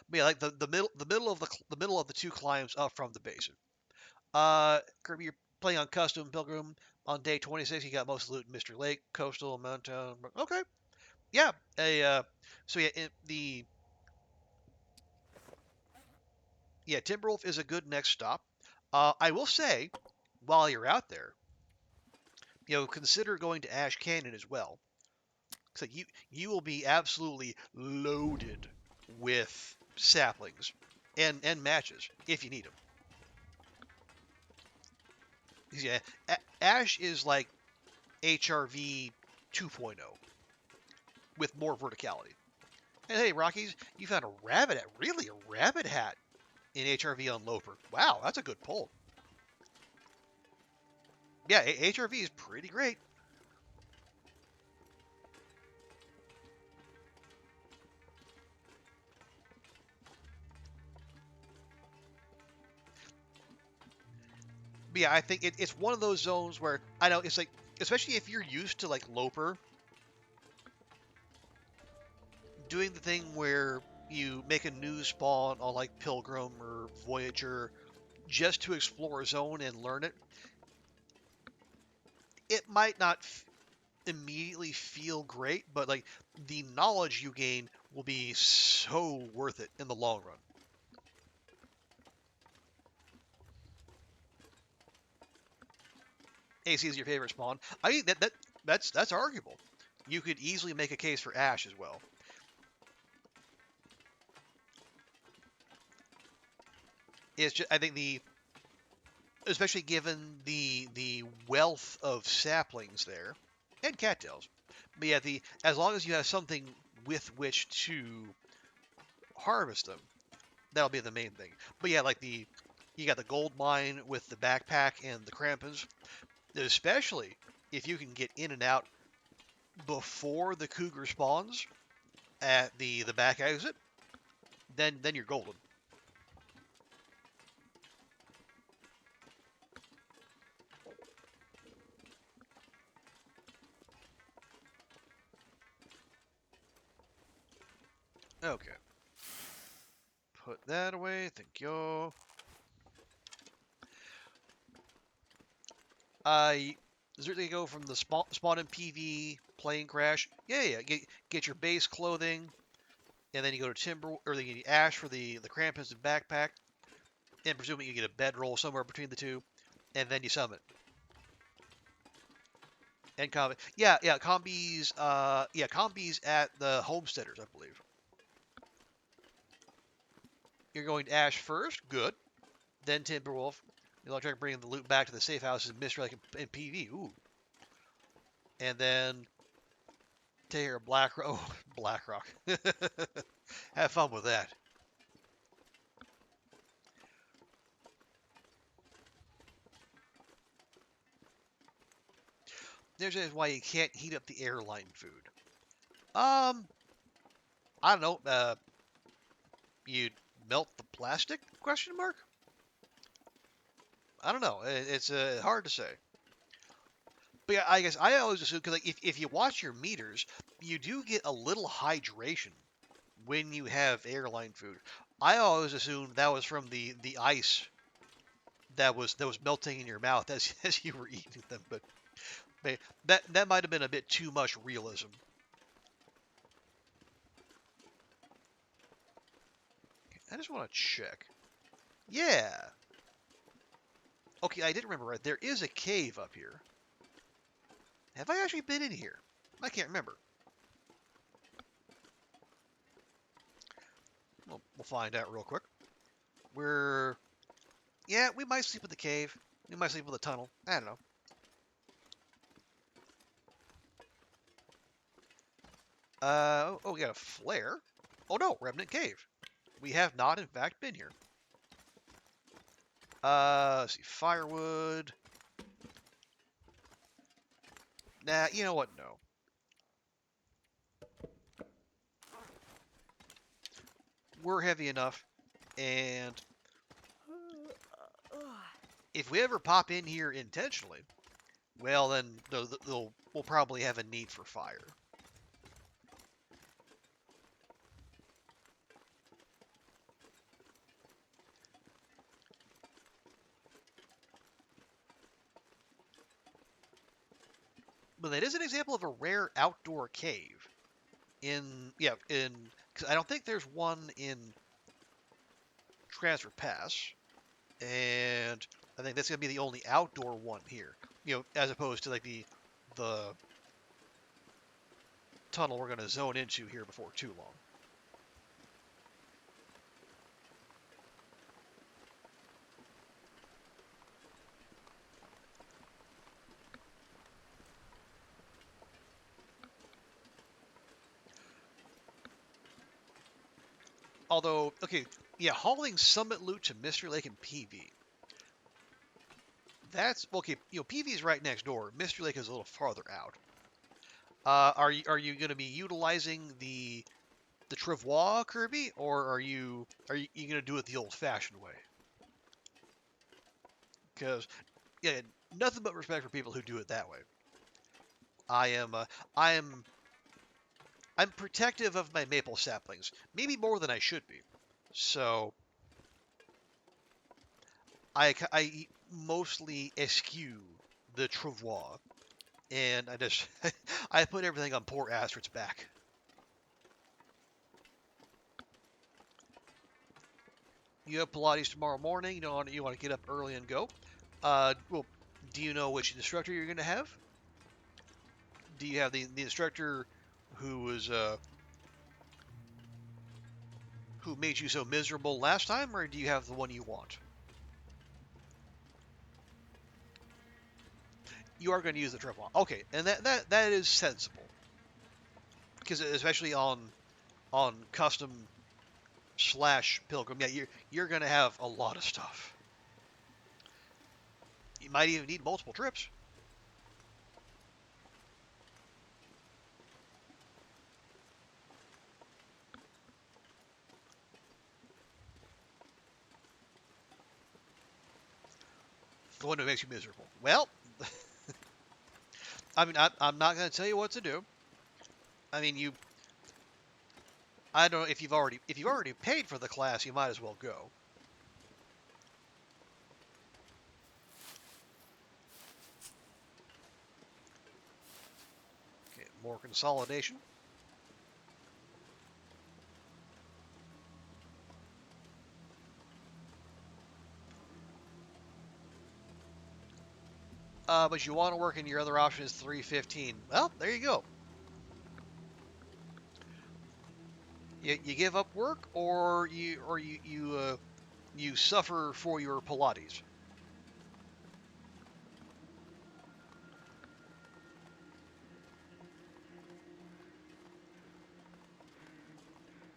Speaker 1: But yeah, like the middle of the two climbs up from the basin. Kirby, you're playing on custom pilgrim on day 26. You got most of the loot in Mystery Lake, coastal, mountain. Okay, yeah. So yeah, Timberwolf is a good next stop. I will say, while you're out there, consider going to Ash Canyon as well. So you will be absolutely loaded with saplings and matches if you need them. Yeah, Ash is like HRV 2.0 with more verticality. And hey, Rockies, you found a rabbit hat, really a rabbit hat in HRV on Loper. Wow, that's a good pull. Yeah, HRV is pretty great. But yeah, I think it's one of those zones where I know it's like, especially if you're used to like Loper, doing the thing where you make a new spawn on like Pilgrim or Voyager just to explore a zone and learn it, it might not immediately feel great, but like the knowledge you gain will be so worth it in the long run. AC is your favorite spawn. I think that's arguable. You could easily make a case for Ash as well. It's just I think especially given the wealth of saplings there and cattails. But yeah, the as long as you have something with which to harvest them, that'll be the main thing. But yeah, like you got the gold mine with the backpack and the crampons, especially if you can get in and out before the cougar spawns at the back exit, then you're golden. Okay. Put that away. Thank you. I certainly go from the spawn in PV plane crash. Yeah. Get your base clothing, and then you go to timber or the ash for the crampons and backpack, and presumably you get a bedroll somewhere between the two, and then you summon. And combi. Yeah. Combis. Combis at the homesteaders, I believe. You're going to ash first. Good. Then Timberwolf. You'll try to bring the loot back to the safe houses in Mystery Lake and PV. Ooh. And then take care of Blackrock. Oh, Blackrock. Have fun with that. There's why you can't heat up the airline food. Um, I don't know. You'd melt the plastic? Question mark. I don't know. It's hard to say. But yeah, I guess I always assume because like if you watch your meters, you do get a little hydration when you have airline food. I always assumed that was from the ice that was melting in your mouth as as you were eating them. But that might have been a bit too much realism. I just want to check. Yeah. Okay, I did remember right. There is a cave up here. Have I actually been in here? I can't remember. We'll find out real quick. We're Yeah, we might sleep in the cave. We might sleep in the tunnel. I don't know. Oh, we got a flare. Oh no, Remnant Cave. We have not, in fact, been here. Let's see, firewood. Nah, you know what? No. We're heavy enough, and if we ever pop in here intentionally, well, then we'll probably have a need for fire. But that is an example of a rare outdoor cave. Because I don't think there's one in Transfer Pass, and I think that's gonna be the only outdoor one here. As opposed to like the tunnel we're gonna zone into here before too long. Although, okay, yeah, hauling Summit loot to Mystery Lake and PV. That's okay. PV is right next door. Mystery Lake is a little farther out. Are you going to be utilizing the Travois Kirby, or are you going to do it the old-fashioned way? Because yeah, nothing but respect for people who do it that way. I am I am I'm protective of my maple saplings, maybe more than I should be. So I mostly eschew the Travois, and I just I put everything on poor Astrid's back. You have Pilates tomorrow morning. You want to get up early and go. Well, do you know which instructor you're going to have? Do you have the instructor who was who made you so miserable last time, or do you have the one you want? You are going to use the Travois. Okay, and that is sensible, because especially on custom slash pilgrim, yeah, you're going to have a lot of stuff. You might even need multiple trips. The one that makes you miserable. Well, I mean, I'm not going to tell you what to do. I mean, I don't know if you've already paid for the class, you might as well go. Okay, more consolidation. But you want to work, and your other option is 315. Well, there you go. You give up work, or you suffer for your Pilates.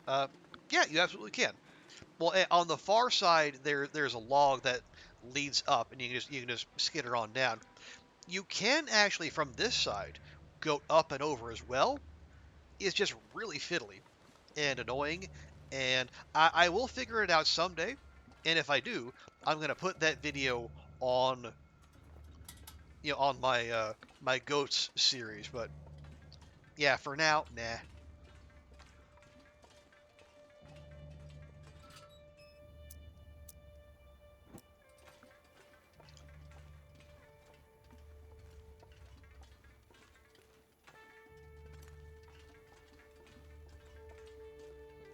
Speaker 1: Uh, yeah, you absolutely can. Well, on the far side, there's a log that leads up, and you can just skitter on down. You can actually, from this side, go up and over as well. It's just really fiddly, and annoying, and I will figure it out someday. And if I do, I'm gonna put that video on, on my my goats series. But yeah, for now, nah.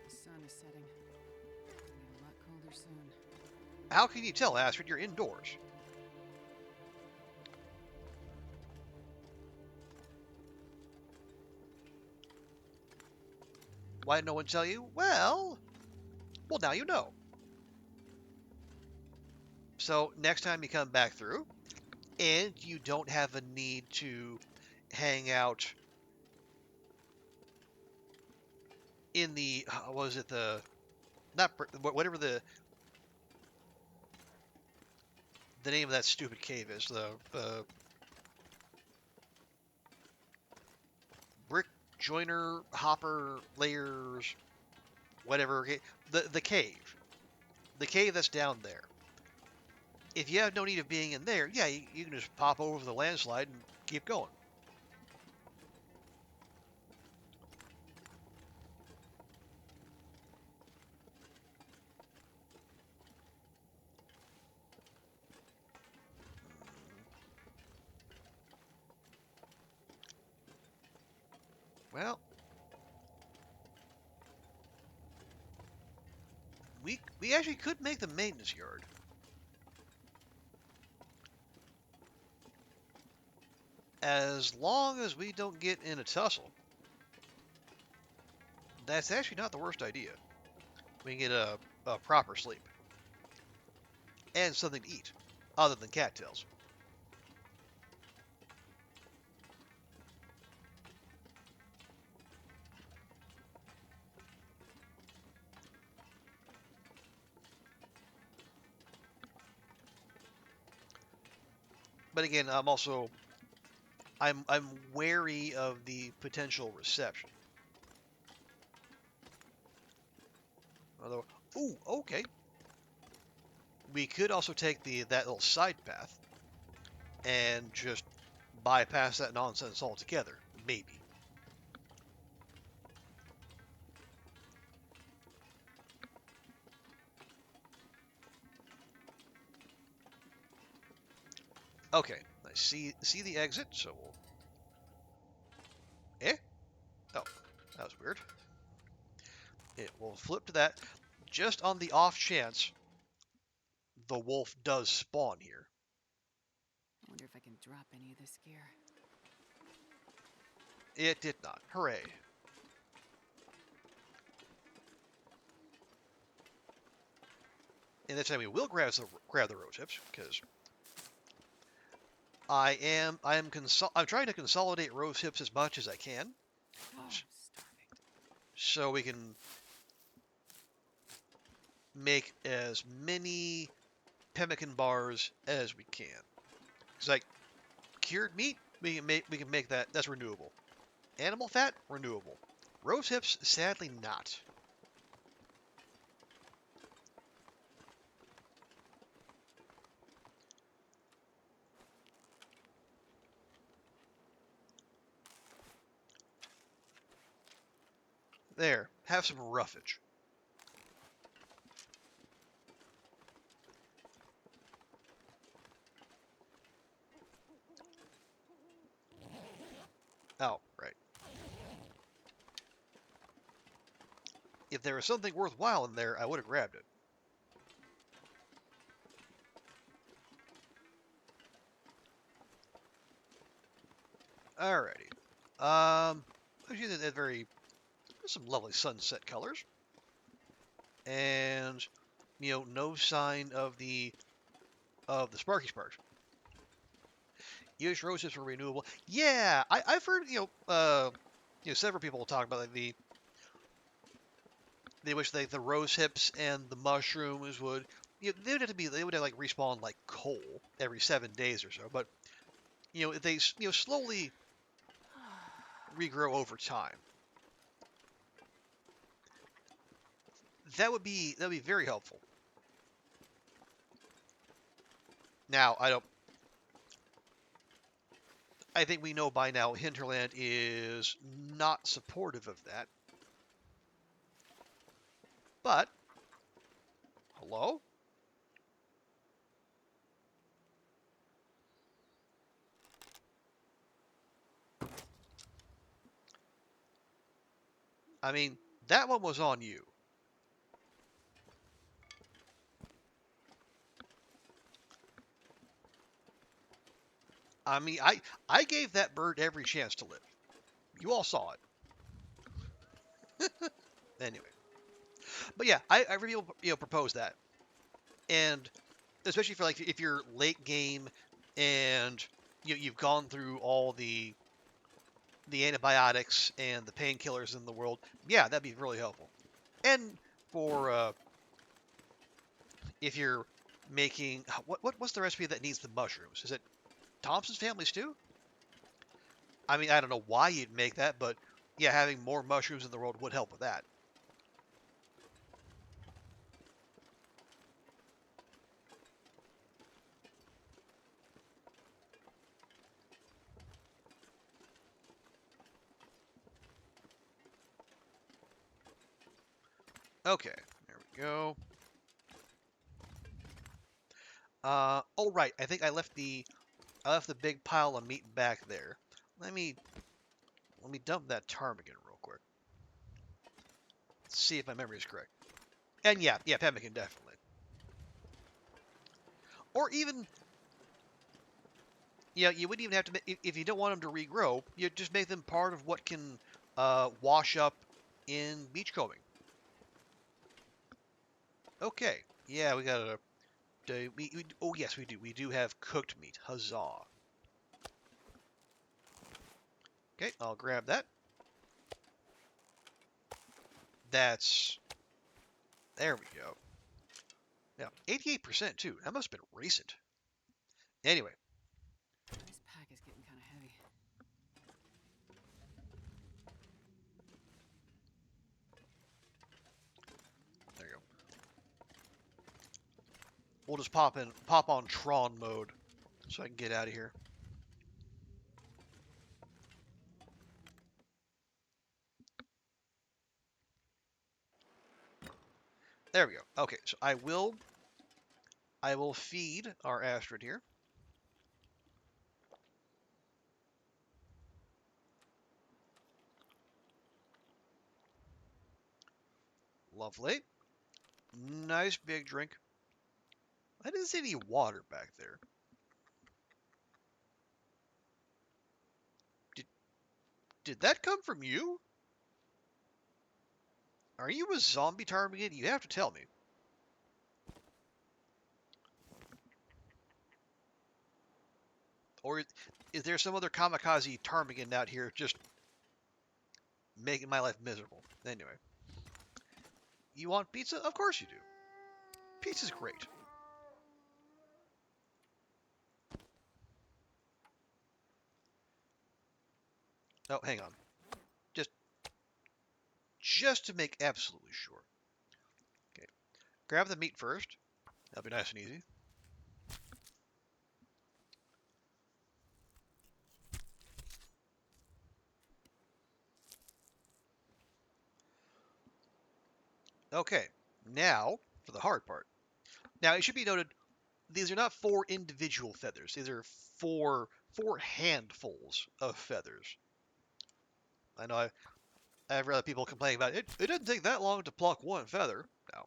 Speaker 2: The sun is setting. It's gonna get a lot colder soon.
Speaker 1: How can you tell, Astrid? You're indoors. Why did no one tell you? Well, now you know. So next time you come back through, and you don't have a need to hang out in the, what was it, the, not, whatever the name of that stupid cave is, the brick joiner, hopper, layers, whatever, the cave that's down there. If you have no need of being in there, yeah, you can just pop over the landslide and keep going. Well, we actually could make the maintenance yard. As long as we don't get in a tussle. That's actually not the worst idea. We can get a proper sleep. And something to eat, other than cattails. But again, I'm wary of the potential reception. Although, ooh, okay. We could also take that little side path and just bypass that nonsense altogether. Maybe. Okay, I see the exit, so we'll... Eh? Oh, that was weird. It will flip to that, just on the off chance the wolf does spawn here.
Speaker 2: I wonder if I can drop any of this gear.
Speaker 1: It did not. Hooray. And this time we will grab the rose hips, because I'm trying to consolidate rose hips as much as I can,
Speaker 2: Oh, I'm starving.
Speaker 1: so we can make as many pemmican bars as we can. It's like cured meat, we can make that. That's renewable. Animal fat, renewable. Rose hips, sadly not. There, have some roughage. Oh, right. If there was something worthwhile in there, I would have grabbed it. Alrighty. Actually, that very... Some lovely sunset colors. And, no sign of the Sparky Sparks. Use rose hips for renewable. Yeah, I've heard, several people talk about, like, they wish the rose hips and the mushrooms would, they would have, like, respawn like coal every 7 days or so. But, if they, slowly regrow over time. That would be very helpful. Now, I think we know by now Hinterland is not supportive of that. But hello? I mean, that one was on you. I mean, I gave that bird every chance to live. You all saw it. Anyway. But yeah, I really propose that. And especially for like if you're late game and you've gone through all the antibiotics and the painkillers in the world, yeah, that'd be really helpful. And for if you're making what's the recipe that needs the mushrooms? Is it Thompson's Family Stew? I mean, I don't know why you'd make that, but yeah, having more mushrooms in the world would help with that. Okay, there we go. Oh right, I think I left the big pile of meat back there. Let me dump that ptarmigan real quick. See if my memory is correct. And yeah, pemmican definitely. Or even, yeah, you wouldn't even have to if you don't want them to regrow. You just make them part of what can wash up in beachcombing. Okay, yeah, we got a. Oh yes, we do. We do have cooked meat. Huzzah! Okay, I'll grab that. That's there we go. Yeah, 88% too. That must have been recent. Anyway,
Speaker 2: This pack is getting kind of heavy.
Speaker 1: there you go. We'll just pop on Tron mode, so I can get out of here. There we go. Okay, so I will feed our Astrid here. Lovely. Nice big drink. I didn't see any water back there. Did did that come from you? Are you a zombie ptarmigan? You have to tell me. Or is there some other kamikaze ptarmigan out here just making my life miserable? Anyway. You want pizza? Of course you do. Pizza's great. Oh, hang on. Just just to make absolutely sure. Okay. Grab the meat first. That'll be nice and easy. Okay. Now for the hard part. Now it should be noted these are not 4 individual feathers. These are four handfuls of feathers. I know I've read people complaining about it. It didn't take that long to pluck one feather. No.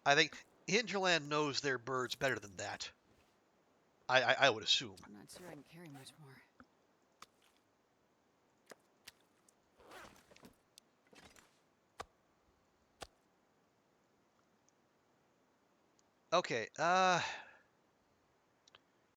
Speaker 1: I think Hinterland knows their birds better than that. I would assume.
Speaker 2: I'm not sure I can carry much more.
Speaker 1: Okay,